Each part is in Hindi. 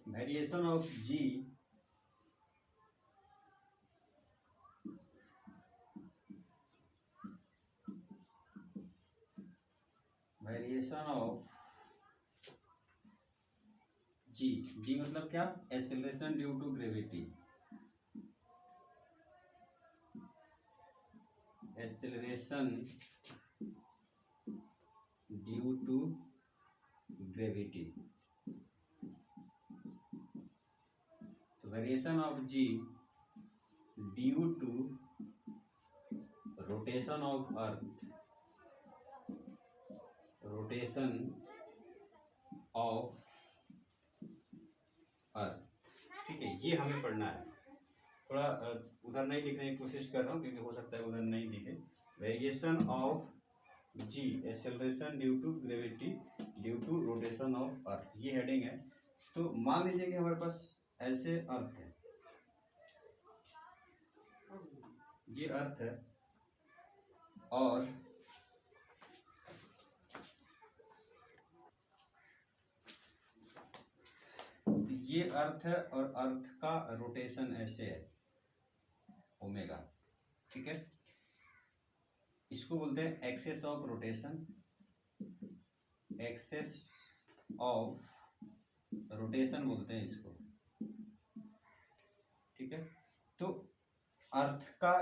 वेरिएशन ऑफ जी जी मतलब क्या, acceleration due to gravity, acceleration due to gravity. तो variation of g due to rotation of earth, rotation of earth. ठीक है, ये हमें पढ़ना है। थोड़ा उधर नहीं लिखने की कोशिश कर रहा हूँ क्योंकि हो सकता है उधर नहीं दिखे। Variation of g acceleration due to gravity due to rotation of earth, ये हेडिंग है। तो मान लीजिए कि हमारे पास ऐसे अर्थ है, ये अर्थ है और ये अर्थ है और अर्थ का रोटेशन ऐसे है ओमेगा। ठीक है, इसको बोलते हैं axis of rotation, axis of rotation बोलते हैं इसको। ठीक है, तो अर्थ का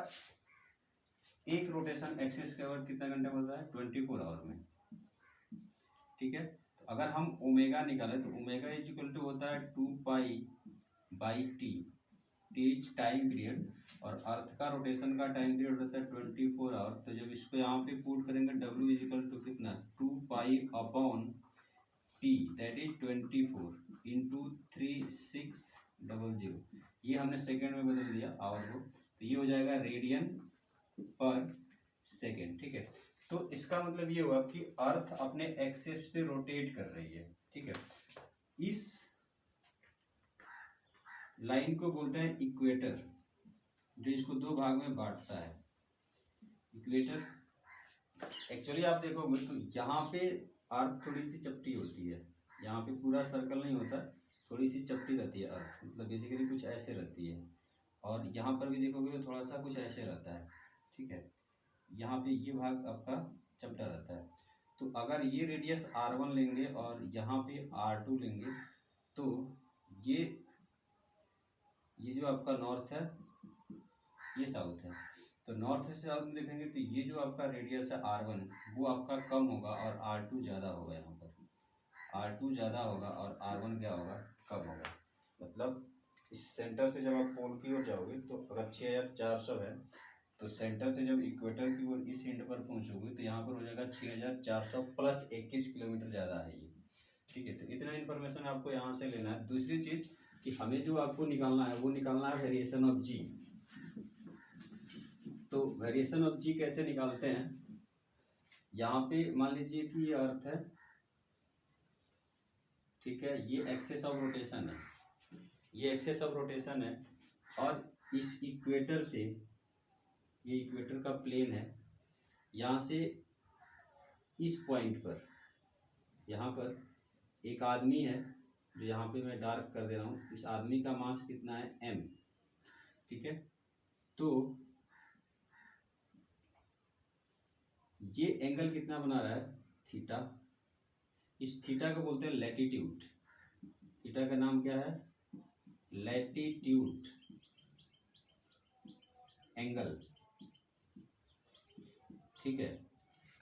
एक रोटेशन एक्सेस के ओवर कितना घंटे में होता है, 24 आवर में। ठीक है, तो अगर हम ओमेगा निकालें तो ओमेगा इज इक्वल टू होता है 2 पाई/टी, टीच टाइम पीरियड, और अर्थ का रोटेशन का टाइम पीरियड होता है 24 आवर। तो जब इसको यहाँ पे पुट करेंगे W इज इक्वल टू कितना, 2 पाई/टी दैट इज 24 इंटू 3600। ये हमने सेकेंड में बदल दिया आवर को, तो ये हो जाएगा रेडियन पर सेकेंड। ठीक है, तो इसका मतलब ये हुआ कि अर्थ अपने एक्सेस पे रोटेट कर रही है। ठीक है, इस लाइन को बोलते हैं इक्वेटर, जो इसको दो भाग में बांटता है, इक्वेटर। एक्चुअली आप देखोगे तो यहाँ पे अर्थ थोड़ी सी चपटी होती है, यहाँ पे पूरा सर्कल नहीं होता, थोड़ी सी चपटी रहती है अर्थ, मतलब बेसिकली कुछ ऐसे रहती है। और यहाँ पर भी देखोगे तो थोड़ा सा कुछ ऐसे रहता है। ठीक है, यहाँ पे ये भाग आपका चपटा रहता है। तो अगर ये रेडियस R1 लेंगे और यहाँ पे R2 लेंगे तो ये जो आपका नॉर्थ है ये साउथ है, तो नॉर्थ से साउथ में देखेंगे तो ये जो आपका रेडियस है R1 वो आपका कम होगा और R2 ज़्यादा होगा। यहाँ पर R2 ज़्यादा होगा और R1 क्या होगा, कम होगा। मतलब इस सेंटर से जब आप पोल की ओर जाओगे तो अगर 6400 है तो सेंटर से जब इक्वेटर की ओर इस एंड पर पहुंचोगे तो यहाँ पर हो जाएगा 6400 प्लस 21 किलोमीटर ज़्यादा है ये। ठीक है, तो इतना इन्फॉर्मेशन आपको यहाँ से लेना है। दूसरी चीज़ कि हमें जो आपको निकालना है वो निकालना है वेरिएशन ऑफ जी। तो वेरिएशन ऑफ जी कैसे निकालते हैं, यहाँ पे मान लीजिए कि ये अर्थ है, ठीक है, ये एक्सेस ऑफ रोटेशन है, ये एक्सेस ऑफ रोटेशन है, और इस इक्वेटर से, ये इक्वेटर का प्लेन है, यहाँ से इस पॉइंट पर, यहाँ पर एक आदमी है जो यहाँ पे मैं डार्क कर दे रहा हूँ, इस आदमी का मास कितना है m। ठीक है, तो ये एंगल कितना बना रहा है, थीटा। इस थीटा को बोलते हैं लैटिट्यूड, थीटा का नाम क्या है, लैटिट्यूड एंगल। ठीक है,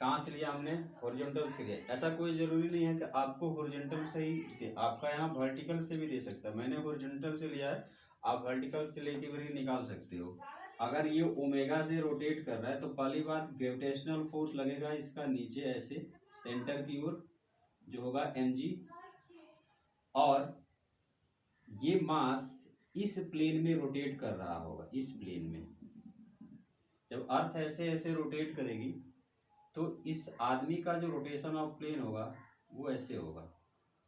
कहाँ से लिया हमने, हॉरिजॉन्टल से लिया। ऐसा कोई ज़रूरी नहीं है कि आपको हॉरिजॉन्टल से ही दे, आपका यहाँ वर्टिकल से भी दे सकता है। मैंने हॉरिजॉन्टल से लिया है, आप वर्टिकल से लेके भी निकाल सकते हो। अगर ये ओमेगा से रोटेट कर रहा है तो पहली बात ग्रेविटेशनल फोर्स लगेगा इसका नीचे ऐसे सेंटर की ओर जो होगा mg, और ये मास इस प्लेन में रोटेट कर रहा होगा, इस प्लेन में। जब अर्थ ऐसे ऐसे रोटेट करेगी तो इस आदमी का जो रोटेशन ऑफ प्लेन होगा वो ऐसे होगा,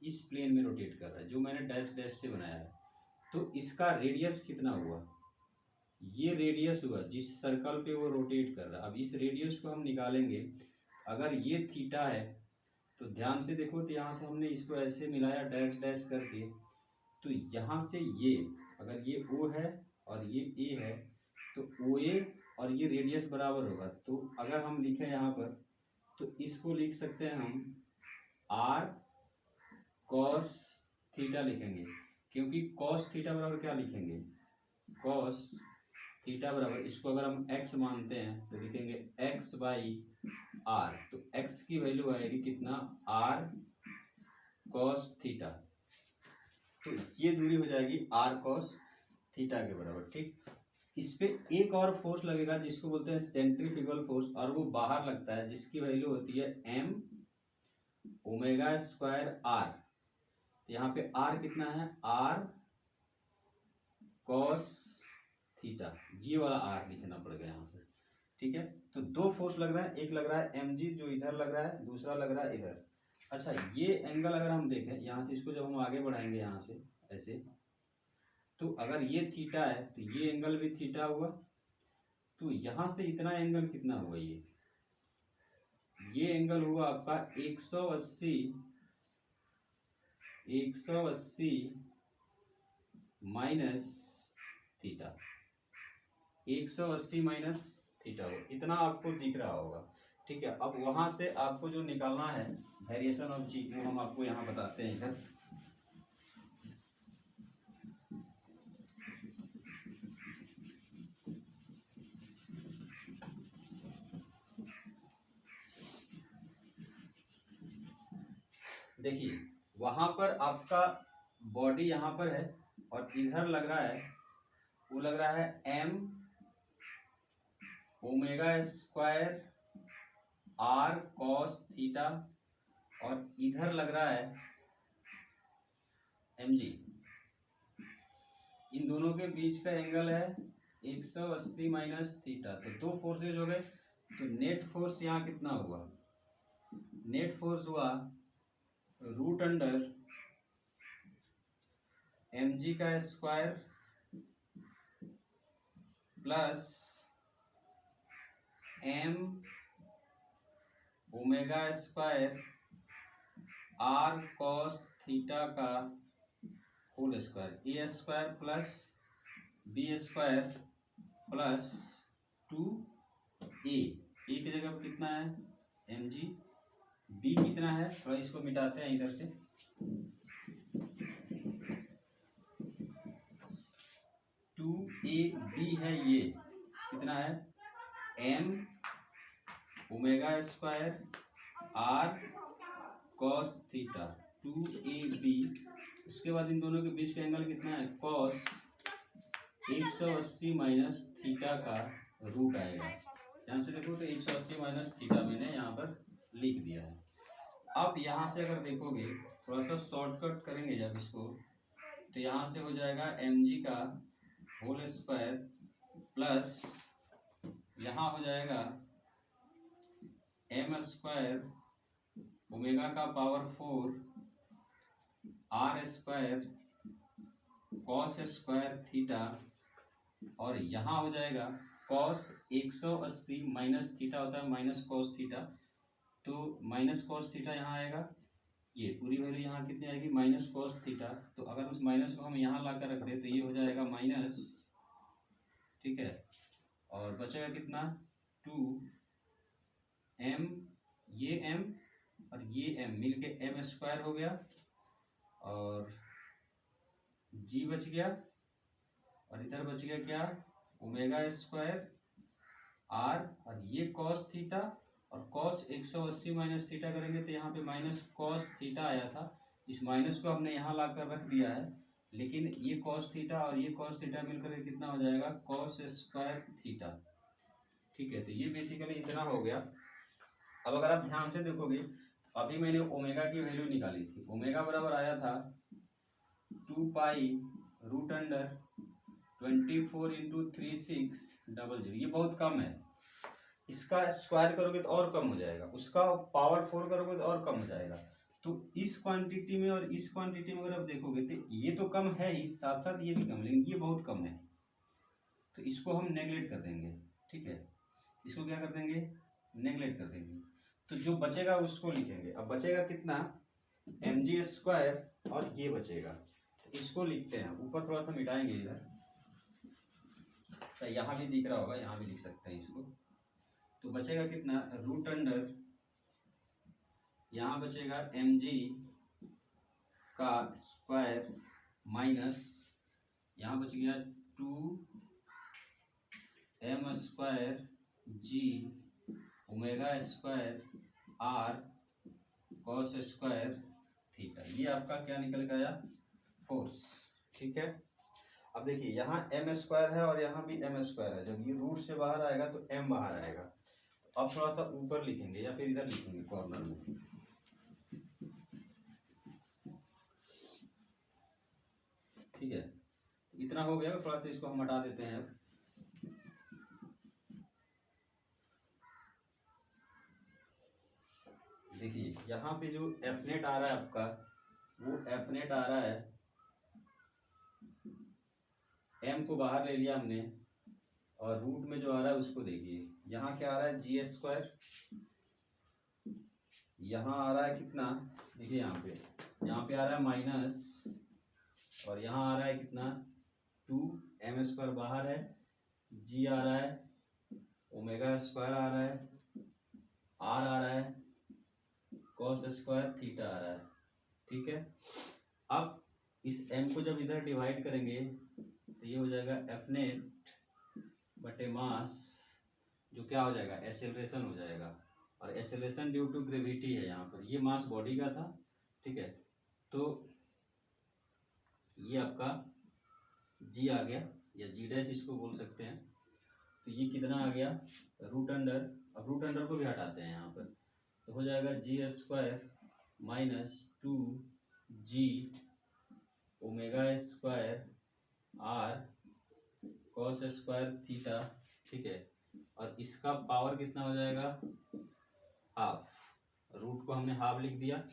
इस प्लेन में रोटेट कर रहा है, जो मैंने डैश डैश से बनाया है। तो इसका रेडियस कितना हुआ, ये रेडियस हुआ जिस सर्कल पे वो रोटेट कर रहा है। अब इस रेडियस को हम निकालेंगे, अगर ये थीटा है तो ध्यान से देखो, तो यहाँ से हमने इसको ऐसे मिलाया डैश डैश करके, तो यहाँ से ये, अगर ये O है और ये A है तो OA और ये रेडियस बराबर होगा। तो अगर हम लिखें यहाँ पर तो इसको लिख सकते हैं हम R cos थीटा लिखेंगे, क्योंकि cos थीटा बराबर क्या लिखेंगे, cos थीटा बराबर, इसको अगर हम x मानते हैं तो लिखेंगे x बाई r। तो x की वैल्यू आएगी कितना, r cos थीटा। तो ये दूरी हो जाएगी r cos थीटा के बराबर। ठीक, इस पे एक और फोर्स लगेगा जिसको बोलते हैं सेंट्रीफ्यूगल फोर्स, और वो बाहर लगता है, जिसकी वैल्यू होती है m ओमेगा स्क्वायर r। यहाँ पे r कितना है, r cos थीटा, ये वाला r लिखना पड़ेगा यहाँ पे। ठीक है, तो दो फोर्स लग रहा है, एक लग रहा है mg जो इधर लग रहा है, दूसरा लग रहा है इधर। अच्छा, ये एंगल अगर हम देखें यहाँ से, इसको जब हम आगे बढ़ाएंगे यहाँ से ऐसे, तो अगर ये थीटा है तो ये एंगल भी थीटा हुआ। तो यहाँ से इतना एंगल कितना हुआ, ये एंगल हुआ आपका 180 माइनस थीटा, 180 माइनस थीटा हो, इतना आपको दिख रहा होगा। ठीक है, अब वहां से आपको जो निकालना है वेरिएशन ऑफ जी, वो हम आपको यहाँ बताते हैं इधर। देखिए, वहां पर आपका बॉडी यहाँ पर है और इधर लग रहा है, वो लग रहा है m omega square r cos theta, और इधर लग रहा है mg। इन दोनों के बीच का एंगल है 180 माइनस थीटा। तो दो फोर्सेज हो गए, तो नेट फोर्स यहाँ कितना हुआ, नेट फोर्स हुआ रूट अंडर mg का square plus m omega square r cos theta का whole square, a square plus b square plus 2a। A की जगह पर कितना है mg, b कितना है, थोड़ा इसको मिटाते हैं इधर से, 2ab है, ये कितना है m omega square r cos theta 2ab। उसके बाद इन दोनों के बीच का एंगल कितना है, cos 180 माइनस थीटा का रूट आएगा। ध्यान से देखो तो 180 माइनस थीटा मैंने यहाँ पर लिख दिया है। अब यहाँ से अगर देखोगे, थोड़ा सा शॉर्टकट करेंगे जब इसको, तो यहाँ से हो जाएगा mg का होल स्क्वायर प्लस यहाँ हो जाएगा m स्क्वायर ओमेगा का power 4 r square cos square theta, और यहाँ हो जाएगा cos 180 माइनस थीटा होता है माइनस cos थीटा, तो माइनस cos थीटा यहाँ आएगा, ये पूरी वैल्यू यहाँ कितनी आएगी, माइनस cos थीटा। तो अगर उस माइनस को हम यहाँ ला कर रख दे तो ये हो जाएगा माइनस, ठीक है, और बचेगा कितना 2m, ये m और ये m मिलके m स्क्वायर हो गया, और g बच गया, और इधर बच गया क्या, ओमेगा स्क्वायर r, और ये cos थीटा, और cos 180 माइनस थीटा करेंगे तो यहाँ पे माइनस cos थीटा आया था, इस माइनस को हमने यहाँ लाकर रख दिया है, लेकिन ये cos थीटा और ये cos थीटा मिलकर के कितना हो जाएगा, cos स्क्वायर थीटा। ठीक है, तो ये बेसिकली इतना हो गया। अब अगर आप ध्यान से देखोगे, अभी मैंने ओमेगा की वैल्यू निकाली थी, ओमेगा बराबर आया था 2 पाई रूट अंडर 24 इंटू 3600। ये बहुत कम है, इसका स्क्वायर करोगे तो और कम हो जाएगा, उसका पावर 4 करोगे तो और कम हो जाएगा। तो इस क्वांटिटी में और इस क्वांटिटी में अगर आप देखोगे तो ये तो कम है ही, साथ साथ ये भी कम, लेकिन ये बहुत कम है, तो इसको हम नेगलेक्ट कर देंगे। ठीक है, इसको क्या कर देंगे, नेगलेक्ट कर देंगे। तो जो बचेगा उसको लिखेंगे। अब बचेगा कितना, mg स्क्वायर, और ये बचेगा, इसको लिखते हैं, ऊपर थोड़ा सा मिटाएंगे इधर, तो यहाँ भी दिख रहा होगा, यहाँ भी लिख सकते हैं इसको। तो बचेगा कितना, रूट अंडर, यहाँ बचेगा mg का स्क्वायर माइनस, यहाँ बच गया 2m square g omega square r cos square theta. ये आपका क्या निकल गया, फोर्स। ठीक है, अब देखिए यहाँ m स्क्वायर है और यहाँ भी m स्क्वायर है, जब ये रूट से बाहर आएगा तो m बाहर आएगा। तो अब थोड़ा सा ऊपर लिखेंगे या फिर इधर लिखेंगे कॉर्नर में। ठीक है, इतना हो गया, थोड़ा सा इसको हम हटा देते हैं। देखिए यहाँ पे जो एफ नेट आ रहा है आपका, वो एफ नेट आ रहा है, एम को बाहर ले लिया हमने, और रूट में जो आ रहा है उसको देखिए, यहाँ क्या आ रहा है, जी स्क्वायर, यहाँ आ रहा है कितना, देखिए यहाँ पे आ रहा है माइनस, और यहाँ आ रहा है कितना 2m स्क्वायर बाहर है, जी आ रहा है, ओमेगा स्क्वायर आ रहा है, आर आ रहा है, कॉस स्क्वायर थीटा आ रहा है। ठीक है, अब इस m को जब इधर डिवाइड करेंगे तो ये हो जाएगा एफ नेट बटे मास, जो क्या हो जाएगा, एक्सेलरेशन हो जाएगा, और एक्सेलरेशन ड्यू टू ग्रेविटी है, यहाँ पर ये मास बॉडी का था। ठीक है, तो ये आपका g आ गया, या g डैश इसको बोल सकते हैं। तो ये कितना आ गया, रूट अंडर, अब रूट अंडर को भी हटाते हैं यहाँ पर, तो हो जाएगा g square minus 2g omega square r cos square theta. ठीक है, और इसका पावर कितना हो जाएगा, हाफ, रूट को हमने हाफ लिख दिया।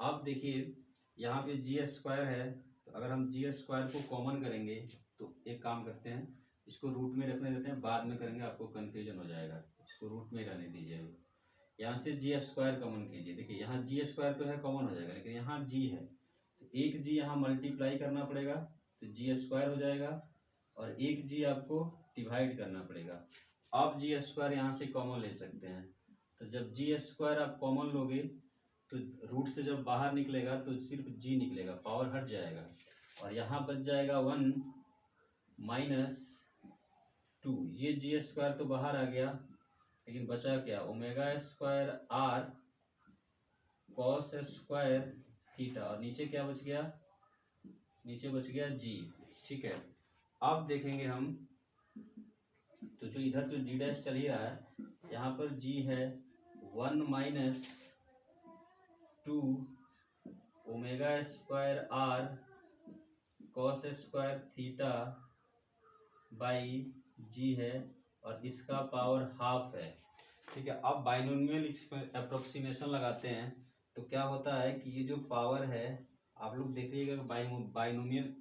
अब देखिए यहाँ पे जी स्क्वायर है, तो अगर हम जी स्क्वायर को कॉमन करेंगे तो एक काम करते हैं, इसको रूट में रखने देते हैं, बाद में करेंगे, आपको कन्फ्यूजन हो जाएगा, इसको रूट में रहने दीजिए। यहाँ से जी स्क्वायर कॉमन कीजिए, देखिए यहाँ जी स्क्वायर तो है, कॉमन हो जाएगा, लेकिन यहाँ जी है, तो एक जी यहाँ मल्टीप्लाई करना पड़ेगा, तो जी स्क्वायर हो जाएगा, और एक जी आपको डिवाइड करना पड़ेगा। आप जी स्क्वायर यहाँ से कॉमन ले सकते हैं, तो जब जी स्क्वायर आप कॉमन लोगे तो रूट से जब बाहर निकलेगा तो सिर्फ जी निकलेगा, पावर हट जाएगा, और यहाँ बच जाएगा 1 माइनस 2, ये जी स्क्वायर तो बाहर आ गया, लेकिन बचा क्या, omega square r cos square theta, और नीचे क्या बच गया, नीचे बच गया जी। ठीक है, अब देखेंगे हम, तो जो इधर जो जी डैश चल ही रहा है, यहाँ पर जी है 1 minus 2 omega square r cos square theta by g है, और इसका पावर हाफ है। ठीक है, अब बाइनोमियल अप्रोक्सीमेशन लगाते हैं, तो क्या होता है कि ये जो पावर है, आप लोग देखिएगा बाइनोमियल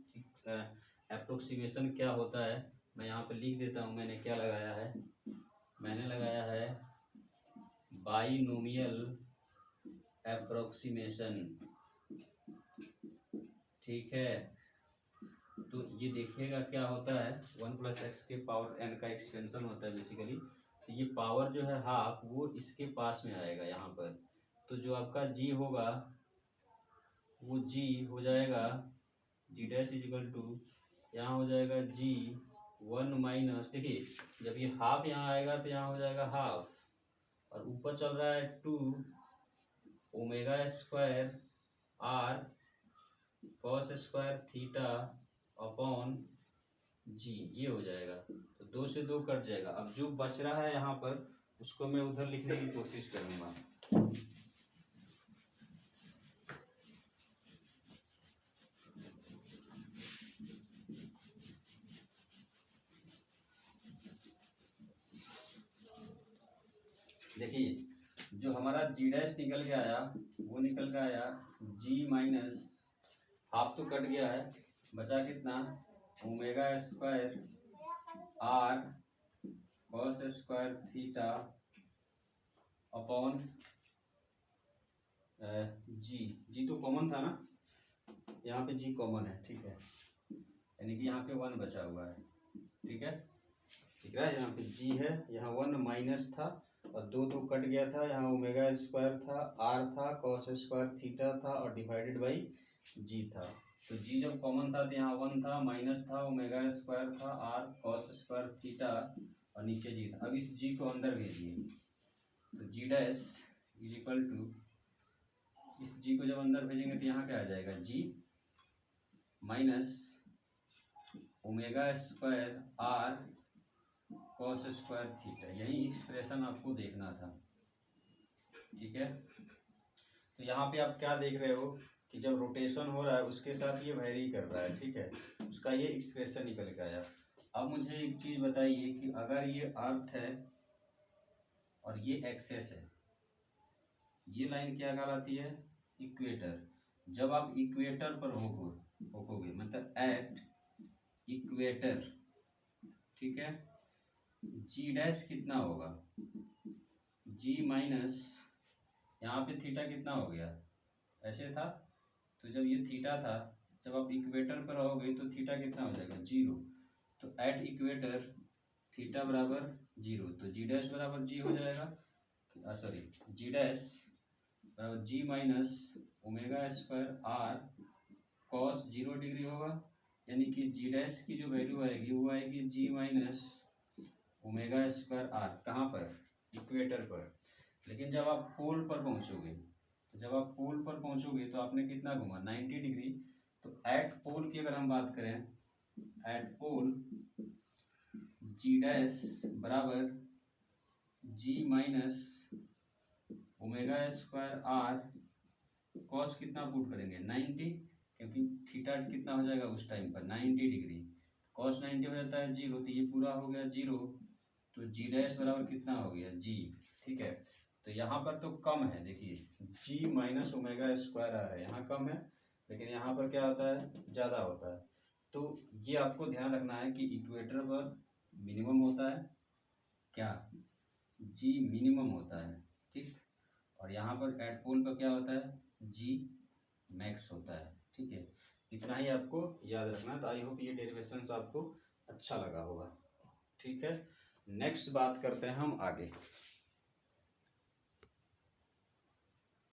अप्रोक्सीमेशन क्या होता है। मैं यहाँ पे लिख देता हूँ, मैंने क्या लगाया है, मैंने लगाया है बाइनोमियल अप्रोक्सीमेशन। ठीक है, तो ये देखिएगा क्या होता है, 1 + x के पावर n का एक्सपेंशन होता है बेसिकली। तो ये पावर जो है हाफ, वो इसके पास में आएगा यहाँ पर, तो जो आपका g होगा वो g हो जाएगा g डैश इजिकल टू, यहाँ हो जाएगा g 1 माइनस, देखिए जब ये हाफ यहाँ आएगा तो यहाँ हो जाएगा हाफ, और ऊपर चल रहा है 2 omega square r cos square theta upon g, ये हो जाएगा, तो 2 से 2 कट जाएगा। अब जो बच रहा है यहाँ पर, उसको मैं उधर लिखने की कोशिश करूंगा। देखिए जो हमारा जी डैश निकल के आया, वो निकल के आया जी माइनस हाफ, तो कट गया है, बचा कितना, omega square r cos square theta upon g, g तो कॉमन था ना, यहाँ पे जी कॉमन है, ठीक है, यानी कि यहाँ पे 1 बचा हुआ है, ठीक है, ठीक है। यहाँ पे जी है, यहाँ 1 माइनस था और 2 कट गया था, यहाँ ओमेगा स्क्वायर था, आर था, कॉस स्क्वायर थीटा था और डिवाइडेड बाई जी था। तो जी जब कॉमन था तो यहाँ 1 था, माइनस था, ओमेगा स्क्वायर था, आर कॉस स्क्वायर थीटा और नीचे जी था। अब इस जी को अंदर भेजिए, तो जी डैश इज इक्वल टू, इस जी को जब अंदर भेजेंगे तो यहाँ क्या आ जाएगा, g minus omega square r cos square theta. यही एक्सप्रेशन आपको देखना था, ठीक है। तो यहाँ पे आप क्या देख रहे हो कि जब रोटेशन हो रहा है उसके साथ ये वैरी कर रहा है, ठीक है, उसका ये एक्सप्रेशन निकल के आया। अब मुझे एक चीज बताइए कि अगर ये अर्थ है और ये एक्सेस है, ये लाइन क्या कहलाती है, इक्वेटर। जब आप इक्वेटर पर होकोगे मतलब एट इक्वेटर, ठीक है, जी डैश कितना होगा, जी माइनस, यहाँ पे थीटा कितना हो गया, ऐसे था, तो जब ये थीटा था, जब आप इक्वेटर पर रहोगे तो थीटा कितना हो जाएगा, 0। तो एट इक्वेटर थीटा बराबर 0, तो जी डैश बराबर जी हो जाएगा, सॉरी जी डैश बराबर g minus omega square r cos 0 degree होगा, यानी कि जी डैश की जो वैल्यू आएगी वो आएगी जी माइनस ओमेगा स्क्वायर आर, कहाँ पर, इक्वेटर पर। लेकिन जब आप पोल पर पहुंचोगे, तो जब आप पोल पर पहुंचोगे तो आपने कितना घुमा, 90 डिग्री। तो एट पोल की अगर हम बात करें, एट पोल जी डैश बराबर g minus omega square r cos कितना पुट करेंगे, 90, क्योंकि थीटा कितना हो जाएगा उस टाइम पर 90 डिग्री, कॉस 90 हो जाता है 0, तो ये पूरा हो गया 0। तो जी डैश बराबर कितना हो गया, जी, ठीक है। तो यहाँ पर तो कम है, देखिए जी माइनस ओमेगा स्क्वायर आ रहा है, यहाँ कम है, लेकिन यहाँ पर क्या होता है, ज़्यादा होता है। तो ये आपको ध्यान रखना है कि इक्वेटर पर मिनिमम होता है क्या, जी मिनिमम होता है, ठीक, और यहाँ पर एट पोल पर क्या होता है, जी मैक्स होता है, ठीक है। इतना ही आपको याद रखना है। तो आई होप ये डेरिवेशंस आपको अच्छा लगा होगा, ठीक है। नेक्स्ट बात करते हैं हम आगे।